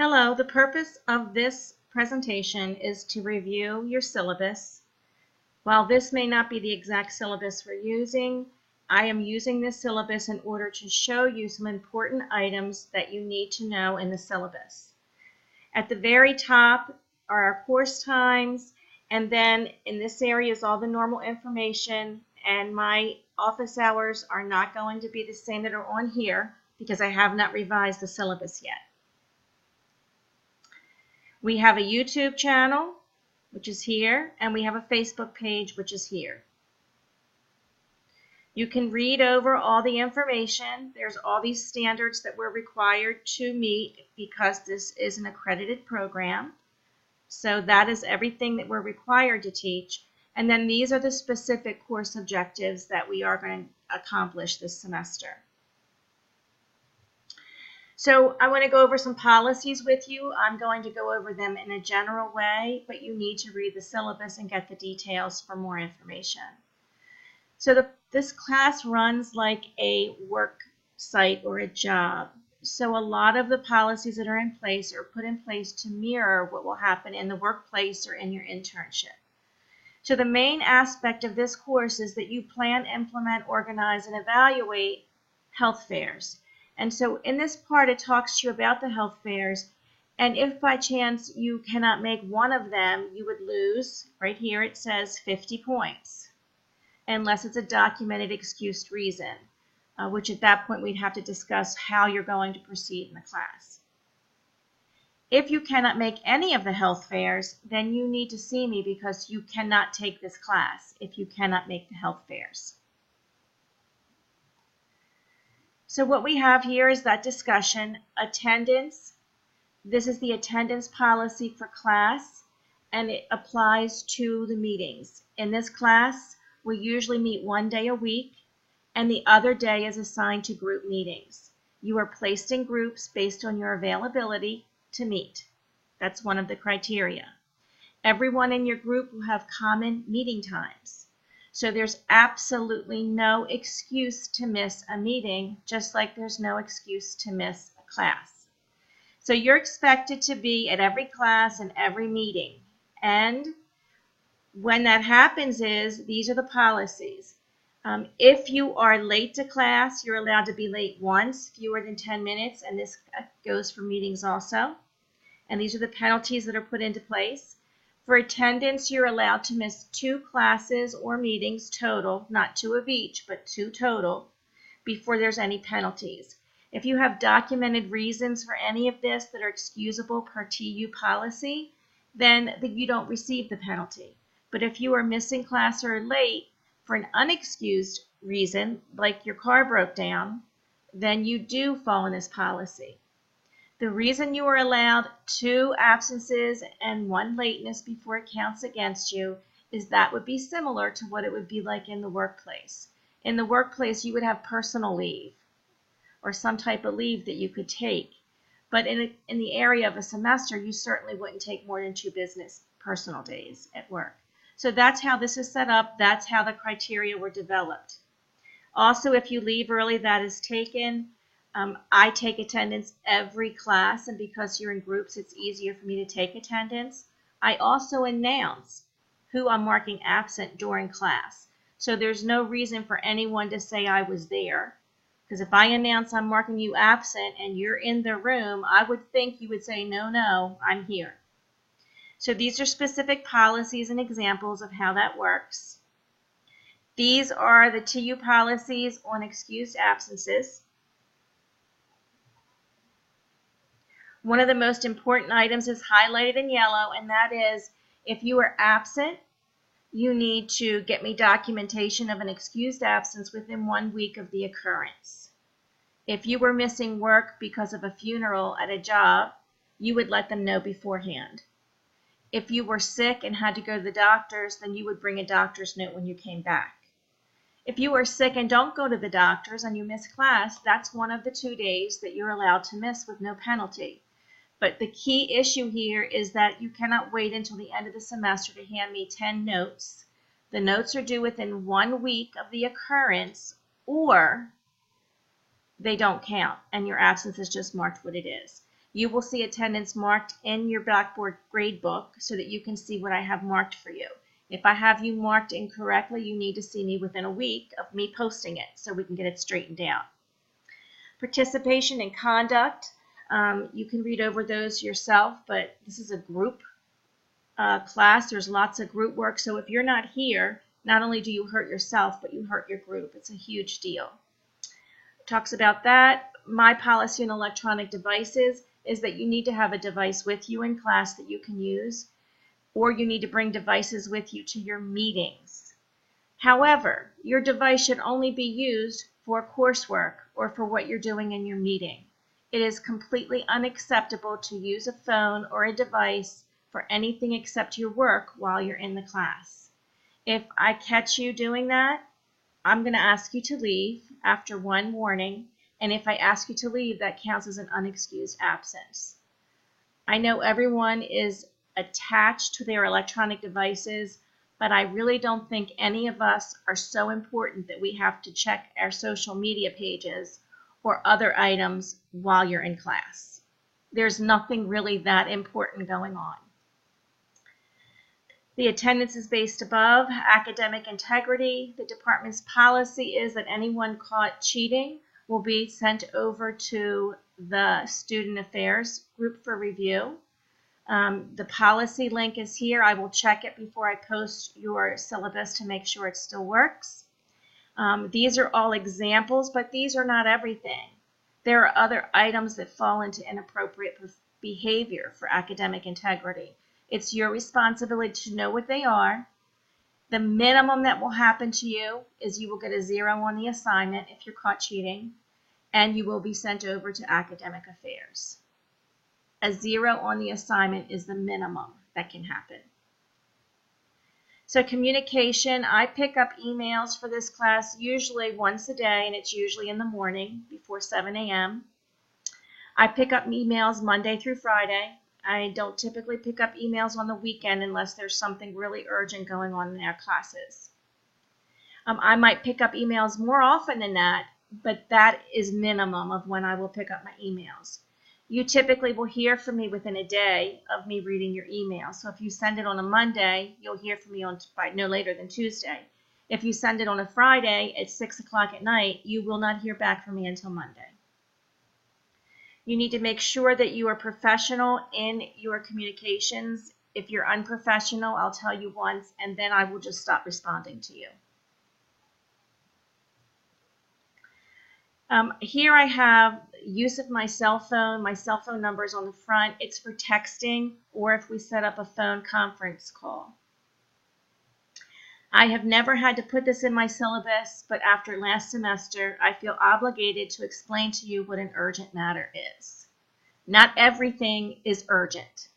Hello, the purpose of this presentation is to review your syllabus. While this may not be the exact syllabus we're using, I am using this syllabus in order to show you some important items that you need to know in the syllabus. At the very top are our course times, and then in this area is all the normal information, and my office hours are not going to be the same that are on here because I have not revised the syllabus yet. We have a YouTube channel, which is here, and we have a Facebook page, which is here. You can read over all the information. There's all these standards that we're required to meet because this is an accredited program. So that is everything that we're required to teach. And then these are the specific course objectives that we are going to accomplish this semester. So I want to go over some policies with you. I'm going to go over them in a general way, but you need to read the syllabus and get the details for more information. So this class runs like a work site or a job. So a lot of the policies that are in place are put in place to mirror what will happen in the workplace or in your internship. So the main aspect of this course is that you plan, implement, organize, and evaluate health fairs. And so in this part, it talks to you about the health fairs. And if by chance you cannot make one of them, you would lose, right here it says 50 points, unless it's a documented excused reason, which at that point we'd have to discuss how you're going to proceed in the class. If you cannot make any of the health fairs, then you need to see me because you cannot take this class if you cannot make the health fairs. So what we have here is that discussion, attendance. This is the attendance policy for class, and it applies to the meetings. In this class, we usually meet one day a week, and the other day is assigned to group meetings. You are placed in groups based on your availability to meet. That's one of the criteria. Everyone in your group will have common meeting times. So there's absolutely no excuse to miss a meeting, just like there's no excuse to miss a class. So you're expected to be at every class and every meeting. And when that happens these are the policies. If you are late to class, you're allowed to be late once, fewer than 10 minutes, and this goes for meetings also. And these are the penalties that are put into place. For attendance, you're allowed to miss 2 classes or meetings total, not 2 of each, but 2 total, before there's any penalties. If you have documented reasons for any of this that are excusable per TU policy, then you don't receive the penalty. But if you are missing class or late for an unexcused reason, like your car broke down, then you do fall in this policy. The reason you are allowed 2 absences and 1 lateness before it counts against you is that would be similar to what it would be like in the workplace. In the workplace, you would have personal leave or some type of leave that you could take. But in the area of a semester, you certainly wouldn't take more than 2 business personal days at work. So that's how this is set up. That's how the criteria were developed. Also, if you leave early, that is taken. I take attendance every class, and because you're in groups, it's easier for me to take attendance. I also announce who I'm marking absent during class. So there's no reason for anyone to say I was there, because if I announce I'm marking you absent and you're in the room, I would think you would say, no, I'm here. So these are specific policies and examples of how that works. These are the TU policies on excused absences. One of the most important items is highlighted in yellow, and that is if you are absent, you need to get me documentation of an excused absence within 1 week of the occurrence. If you were missing work because of a funeral at a job, you would let them know beforehand. If you were sick and had to go to the doctors, then you would bring a doctor's note when you came back. If you are sick and don't go to the doctors and you miss class, that's one of the 2 days that you're allowed to miss with no penalty. But the key issue here is that you cannot wait until the end of the semester to hand me 10 notes. The notes are due within 1 week of the occurrence, or they don't count and your absence is just marked what it is. You will see attendance marked in your Blackboard grade book so that you can see what I have marked for you. If I have you marked incorrectly, you need to see me within a week of me posting it so we can get it straightened out. Participation and conduct, you can read over those yourself, but this is a group class. There's lots of group work, so if you're not here, not only do you hurt yourself, but you hurt your group. It's a huge deal. It talks about that. My policy on electronic devices is that you need to have a device with you in class that you can use, or you need to bring devices with you to your meetings. However, your device should only be used for coursework or for what you're doing in your meeting. It is completely unacceptable to use a phone or a device for anything except your work while you're in the class. If I catch you doing that, I'm going to ask you to leave after one warning, and if I ask you to leave, that counts as an unexcused absence. I know everyone is attached to their electronic devices, but I really don't think any of us are so important that we have to check our social media pages or other items while you're in class. There's nothing really that important going on. The attendance is based above. Academic integrity. The department's policy is that anyone caught cheating will be sent over to the student affairs group for review. The policy link is here. I will check it before I post your syllabus to make sure it still works. These are all examples, but these are not everything. There are other items that fall into inappropriate behavior for academic integrity. It's your responsibility to know what they are. The minimum that will happen to you is you will get a 0 on the assignment if you're caught cheating, and you will be sent over to academic affairs. A 0 on the assignment is the minimum that can happen. So communication, I pick up emails for this class usually once a day, and it's usually in the morning before 7 a.m. I pick up emails Monday through Friday. I don't typically pick up emails on the weekend unless there's something really urgent going on in our classes. I might pick up emails more often than that, but that is minimum of when I will pick up my emails. You typically will hear from me within a day of me reading your email. So if you send it on a Monday, you'll hear from me by no later than Tuesday. If you send it on a Friday at 6 o'clock at night, you will not hear back from me until Monday. You need to make sure that you are professional in your communications. If you're unprofessional, I'll tell you once, and then I will just stop responding to you. Here I have use of my cell phone. My cell phone number is on the front. It's for texting or if we set up a phone conference call. I have never had to put this in my syllabus, but after last semester, I feel obligated to explain to you what an urgent matter is. Not everything is urgent.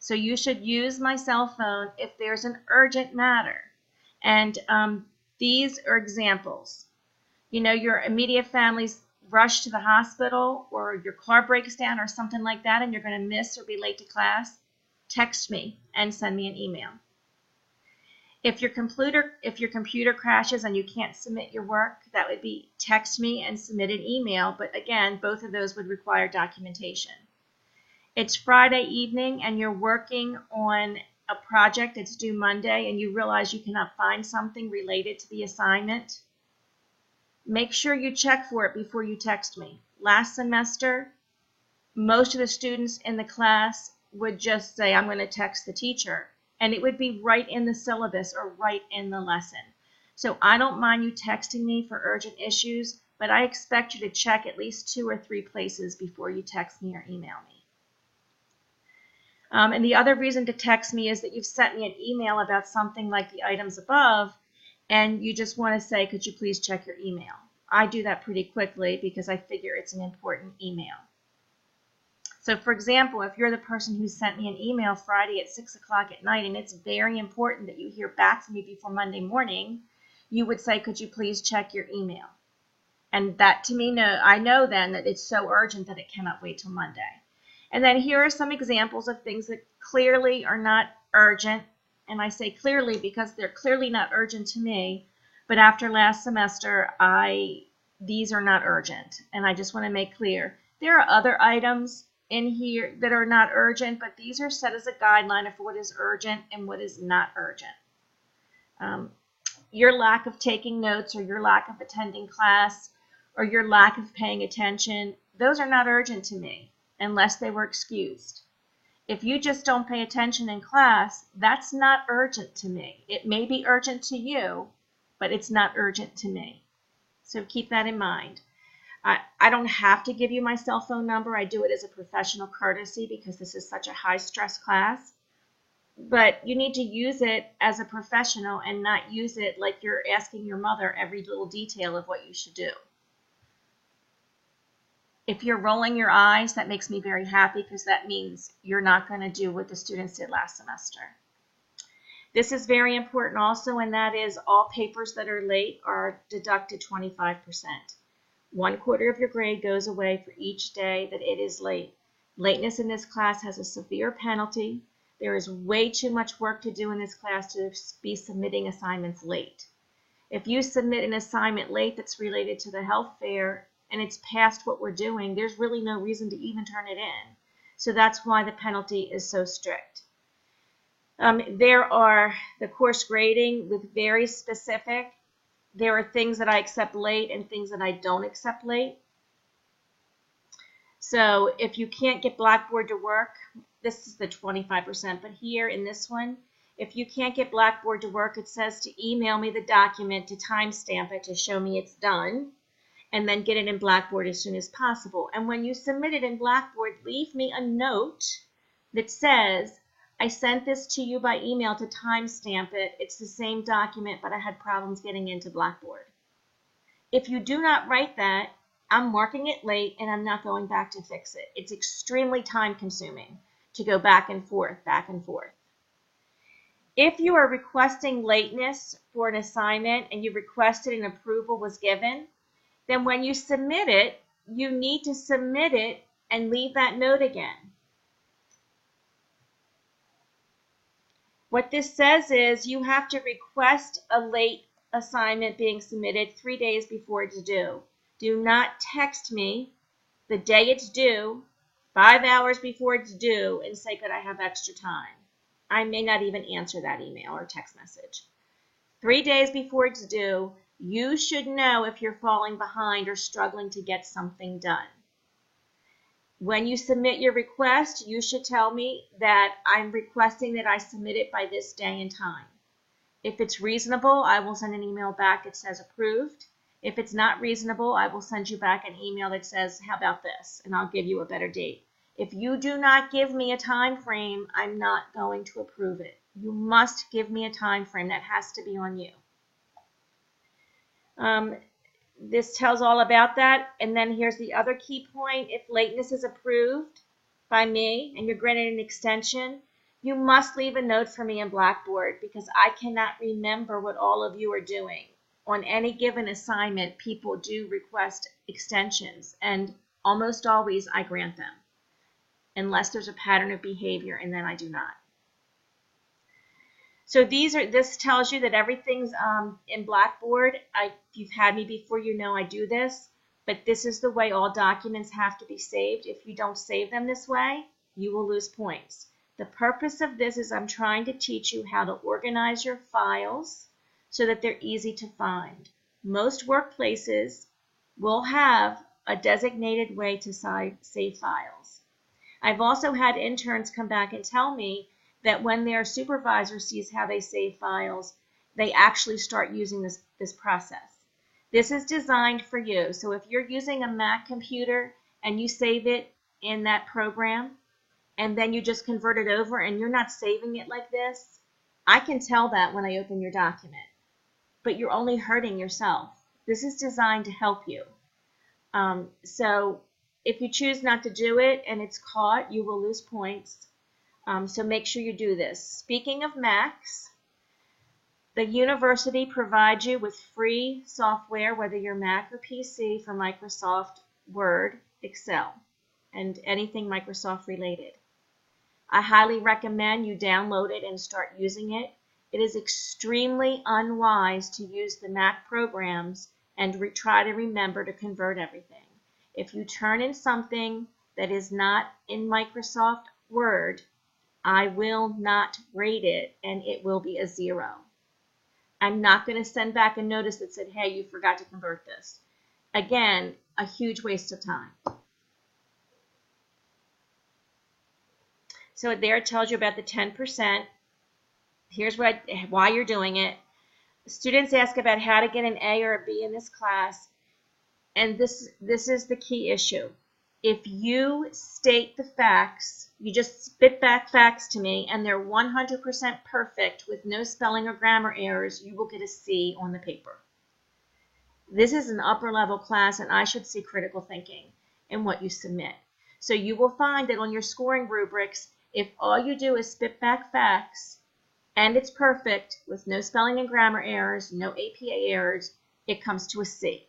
So you should use my cell phone if there's an urgent matter. And these are examples. You know, your immediate family's rushed to the hospital, or your car breaks down or something like that, and you're going to miss or be late to class. Text me and send me an email. If your computer crashes and you can't submit your work, that would be text me and submit an email. But again, both of those would require documentation. It's Friday evening and you're working on a project that's due Monday and you realize you cannot find something related to the assignment. Make sure you check for it before you text me. Last semester, most of the students in the class would just say, I'm going to text the teacher. And it would be right in the syllabus or right in the lesson. So I don't mind you texting me for urgent issues, but I expect you to check at least 2 or 3 places before you text me or email me. And the other reason to text me is that you've sent me an email about something like the items above, and you just want to say, could you please check your email? I do that pretty quickly because I figure it's an important email. So for example, if you're the person who sent me an email Friday at 6 o'clock at night and it's very important that you hear back from me before Monday morning, you would say, could you please check your email? And that to me, I know then that it's so urgent that it cannot wait till Monday. And then here are some examples of things that clearly are not urgent. And I say clearly because they're clearly not urgent to me. But after last semester, these are not urgent. And I just want to make clear, there are other items in here that are not urgent, but these are set as a guideline of what is urgent and what is not urgent. Your lack of taking notes or your lack of attending class or your lack of paying attention, those are not urgent to me unless they were excused. If you just don't pay attention in class, that's not urgent to me. It may be urgent to you, but it's not urgent to me. So keep that in mind. I don't have to give you my cell phone number. I do it as a professional courtesy because this is such a high-stress class. But you need to use it as a professional and not use it like you're asking your mother every little detail of what you should do. If you're rolling your eyes, that makes me very happy because that means you're not going to do what the students did last semester. This is very important also, and that is all papers that are late are deducted 25%. 1/4 of your grade goes away for each day that it is late. Lateness in this class has a severe penalty. There is way too much work to do in this class to be submitting assignments late. If you submit an assignment late that's related to the health fair and it's past what we're doing, there's really no reason to even turn it in. So that's why the penalty is so strict. There are the course grading with very specific. There are things that I accept late and things that I don't accept late. So if you can't get Blackboard to work, this is the 25%, but here in this one, if you can't get Blackboard to work, it says to email me the document to timestamp it to show me it's done, and then get it in Blackboard as soon as possible. And when you submit it in Blackboard, leave me a note that says, I sent this to you by email to timestamp it. It's the same document, but I had problems getting into Blackboard. If you do not write that, I'm marking it late and I'm not going back to fix it. It's extremely time consuming to go back and forth, back and forth. If you are requesting lateness for an assignment and you requested an approval was given, then when you submit it, you need to submit it and leave that note again. What this says is you have to request a late assignment being submitted 3 days before it's due. Do not text me the day it's due, 5 hours before it's due, and say, could I have extra time? I may not even answer that email or text message. 3 days before it's due, you should know if you're falling behind or struggling to get something done. When you submit your request, you should tell me that I'm requesting that I submit it by this day and time. If it's reasonable, I will send an email back that says approved. If it's not reasonable, I will send you back an email that says, how about this? And I'll give you a better date. If you do not give me a time frame, I'm not going to approve it. You must give me a time frame. That has to be on you. This tells all about that. And then here's the other key point. If lateness is approved by me and you're granted an extension, you must leave a note for me in Blackboard because I cannot remember what all of you are doing. On any given assignment, people do request extensions, and almost always I grant them, unless there's a pattern of behavior, and then I do not. So this tells you that everything's in Blackboard. If you've had me before, you know I do this, but this is the way all documents have to be saved. If you don't save them this way, you will lose points. The purpose of this is I'm trying to teach you how to organize your files so that they're easy to find. Most workplaces will have a designated way to save files. I've also had interns come back and tell me that when their supervisor sees how they save files, they actually start using this process. This is designed for you. So if you're using a Mac computer and you save it in that program, and then you just convert it over and you're not saving it like this, I can tell that when I open your document. But you're only hurting yourself. This is designed to help you. So if you choose not to do it and it's caught, you will lose points. So make sure you do this. Speaking of Macs, the university provides you with free software, whether you're Mac or PC, for Microsoft Word, Excel, and anything Microsoft related. I highly recommend you download it and start using it. It is extremely unwise to use the Mac programs and try to remember to convert everything. If you turn in something that is not in Microsoft Word, I will not grade it, and it will be a 0. I'm not going to send back a notice that said, hey, you forgot to convert this. Again, a huge waste of time. So there it tells you about the 10%. Here's why you're doing it. Students ask about how to get an A or a B in this class, and this is the key issue. If you state the facts, you just spit back facts to me, and they're 100% perfect with no spelling or grammar errors, you will get a C on the paper. This is an upper level class, and I should see critical thinking in what you submit. So you will find that on your scoring rubrics, if all you do is spit back facts, and it's perfect with no spelling and grammar errors, no APA errors, it comes to a C.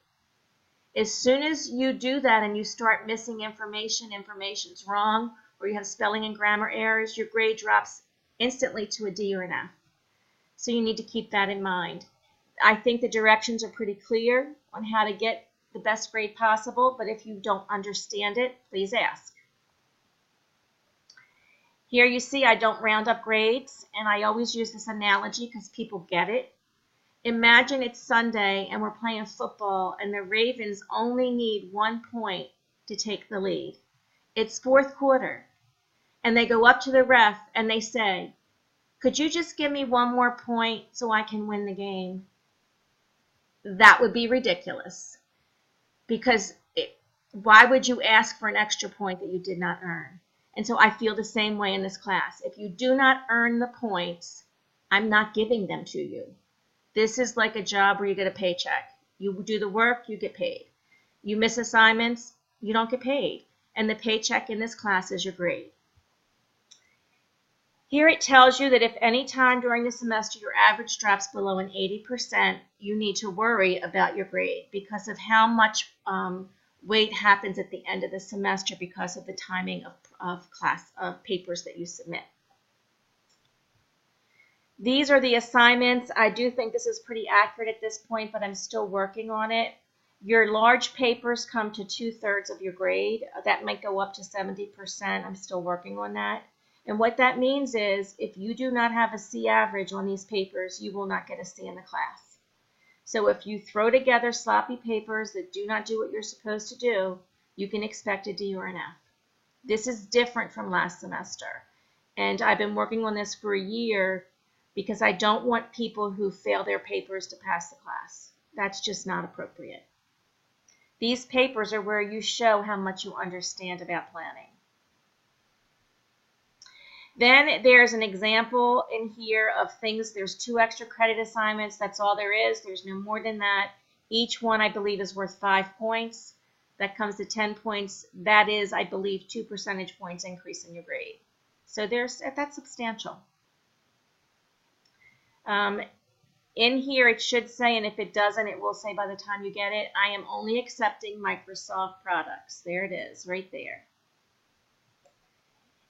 As soon as you do that and you start missing information, information's wrong, or you have spelling and grammar errors, your grade drops instantly to a D or an F. So you need to keep that in mind. I think the directions are pretty clear on how to get the best grade possible, but if you don't understand it, please ask. Here you see I don't round up grades, and I always use this analogy because people get it. Imagine it's Sunday and we're playing football and the Ravens only need 1 point to take the lead. It's fourth quarter, and they go up to the ref and they say, could you just give me 1 more point so I can win the game? That would be ridiculous, because why would you ask for an extra point that you did not earn? And so I feel the same way in this class. If you do not earn the points, I'm not giving them to you. This is like a job where you get a paycheck. You do the work, you get paid. You miss assignments, you don't get paid. And the paycheck in this class is your grade. Here it tells you that if any time during the semester your average drops below an 80%, you need to worry about your grade because of how much weight happens at the end of the semester because of the timing of papers that you submit. These are the assignments. I do think this is pretty accurate at this point, but I'm still working on it. Your large papers come to 2/3 of your grade. That might go up to 70%. I'm still working on that. And what that means is if you do not have a C average on these papers, you will not get a C in the class. So if you throw together sloppy papers that do not do what you're supposed to do, you can expect a D or an F. This is different from last semester. And I've been working on this for a year because I don't want people who fail their papers to pass the class. That's just not appropriate. These papers are where you show how much you understand about planning. Then there's an example in here of things. There's 2 extra credit assignments. That's all there is. There's no more than that. Each one, I believe, is worth 5 points. That comes to 10 points. That is, I believe, 2 percentage points increase in your grade. So that's substantial. In here it should say, and if it doesn't, it will say by the time you get it, I am only accepting Microsoft products. There it is, right there.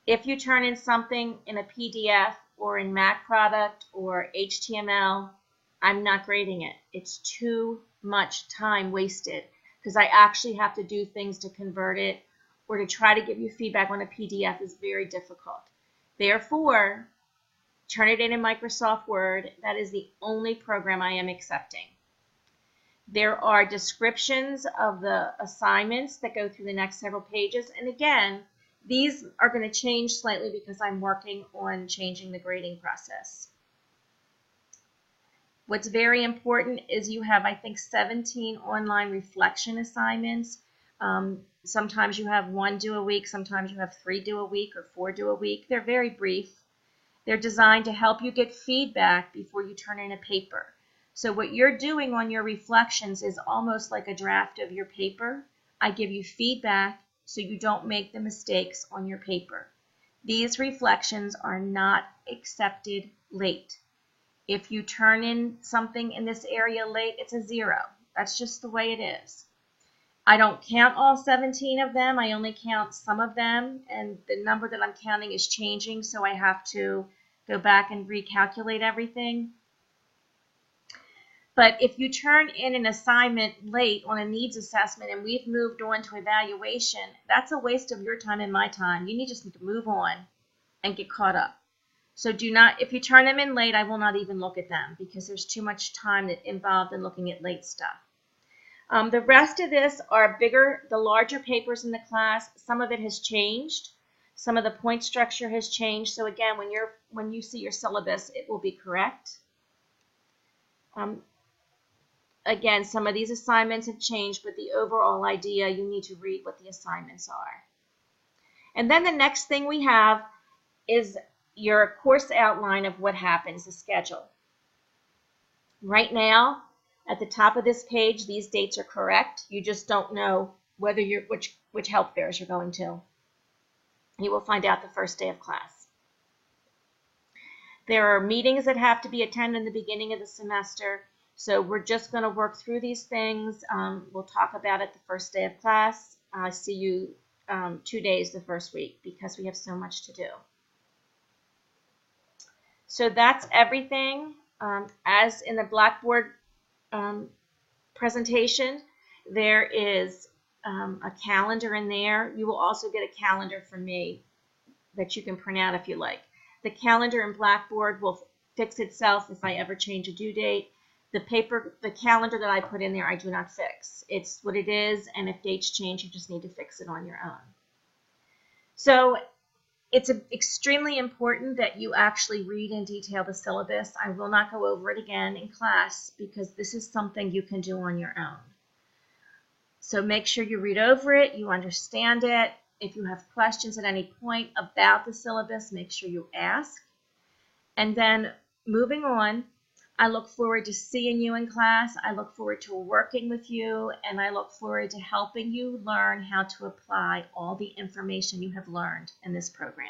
If you turn in something in a PDF or in Mac product or HTML, I'm not grading it. It's too much time wasted because I actually have to do things to convert it, or to try to give you feedback on a PDF is very difficult. Therefore, turn it in Microsoft Word. That is the only program I am accepting. There are descriptions of the assignments that go through the next several pages. And again, these are going to change slightly because I'm working on changing the grading process. What's very important is you have, I think, 17 online reflection assignments. Sometimes you have 1 due a week. Sometimes you have 3 due a week or 4 due a week. They're very brief. They're designed to help you get feedback before you turn in a paper. So what you're doing on your reflections is almost like a draft of your paper. I give you feedback so you don't make the mistakes on your paper. These reflections are not accepted late. If you turn in something in this area late, it's a 0. That's just the way it is. I don't count all 17 of them. I only count some of them, and the number that I'm counting is changing, so I have to go back and recalculate everything. But if you turn in an assignment late on a needs assessment and we've moved on to evaluation, that's a waste of your time and my time. You just need to move on and get caught up. So do not, if you turn them in late, I will not even look at them because there's too much time involved in looking at late stuff. The rest of this are the larger papers in the class. Some of it has changed. Some of the point structure has changed. So again, when you see your syllabus, it will be correct. Again, some of these assignments have changed, but the overall idea, you need to read what the assignments are. And then the next thing we have is your course outline of what happens, the schedule. Right now, at the top of this page, these dates are correct. You just don't know whether which health fairs you're going to. You will find out the first day of class. There are meetings that have to be attended in the beginning of the semester. So we're just going to work through these things. We'll talk about it the first day of class. I'll see you 2 days the first week because we have so much to do. So that's everything. As in the Blackboard presentation, there is a calendar in there. You will also get a calendar from me that you can print out if you like. The calendar in Blackboard will fix itself if I ever change a due date. The calendar that I put in there, I do not fix. It's what it is, and if dates change, you just need to fix it on your own. So it's extremely important that you actually read in detail the syllabus. I will not go over it again in class because this is something you can do on your own. So make sure you read over it, you understand it. If you have questions at any point about the syllabus, make sure you ask. And then moving on, I look forward to seeing you in class. I look forward to working with you, and I look forward to helping you learn how to apply all the information you have learned in this program.